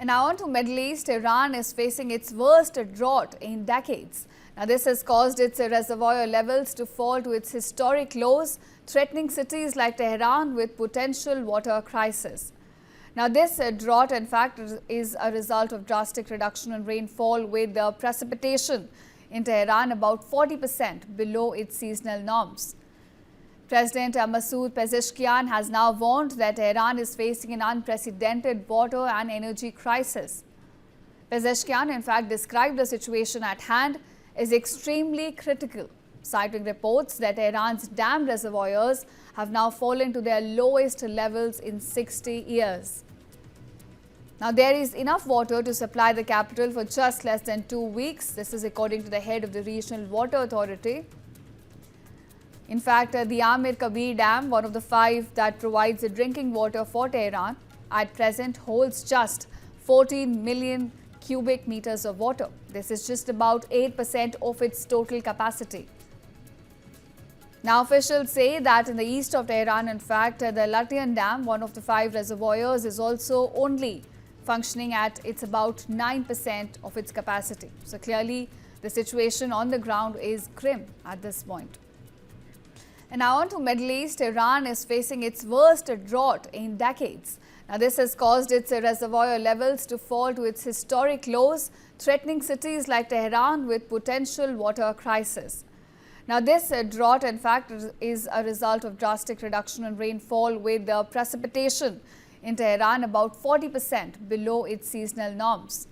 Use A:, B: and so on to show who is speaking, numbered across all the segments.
A: And now on to Middle East, Iran is facing its worst drought in decades. Now this has caused its reservoir levels to fall to its historic lows, threatening cities like Tehran with potential water crisis. Now this drought in fact is a result of drastic reduction in rainfall, with the precipitation in Tehran about 40% below its seasonal norms. President Masoud Pezeshkian has now warned that Iran is facing an unprecedented water and energy crisis. Pezeshkian in fact described the situation at hand as extremely critical, citing reports that Iran's dam reservoirs have now fallen to their lowest levels in 60 years. Now, there is enough water to supply the capital for just less than 2 weeks. This is according to the head of the Regional Water Authority. In fact, the Amir Kabir Dam, one of the 5 that provides the drinking water for Tehran, at present holds just 14 million cubic meters of water. This is just about 8% of its total capacity. Now, officials say that in the east of Tehran, in fact, the Latayan Dam, one of the 5 reservoirs, is also only functioning at it's about 9% of its capacity. So clearly, the situation on the ground is grim at this point. And now on to Middle East, Iran is facing its worst drought in decades. Now this has caused its reservoir levels to fall to its historic lows, threatening cities like Tehran with potential water crisis. Now this drought in fact is a result of drastic reduction in rainfall, with the precipitation in Tehran about 40% below its seasonal norms.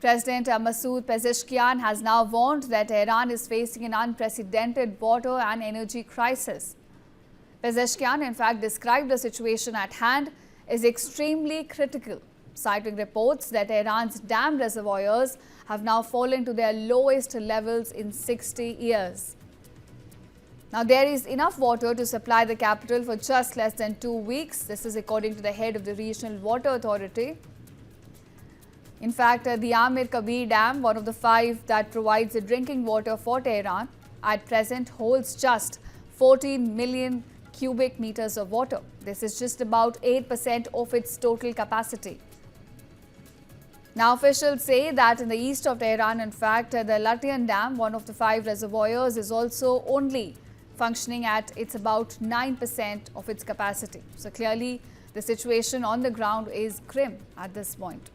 A: President Masoud Pezeshkian has now warned that Iran is facing an unprecedented water and energy crisis. Pezeshkian in fact described the situation at hand as extremely critical, citing reports that Iran's dam reservoirs have now fallen to their lowest levels in 60 years. Now, there is enough water to supply the capital for just less than 2 weeks. This is according to the head of the Regional Water Authority. In fact, the Amir Kabir Dam, one of the 5 that provides the drinking water for Tehran, at present holds just 14 million cubic meters of water. This is just about 8% of its total capacity. Now, officials say that in the east of Tehran, in fact, the Latayan Dam, one of the 5 reservoirs, is also only functioning at it's about 9% of its capacity. So clearly, the situation on the ground is grim at this point.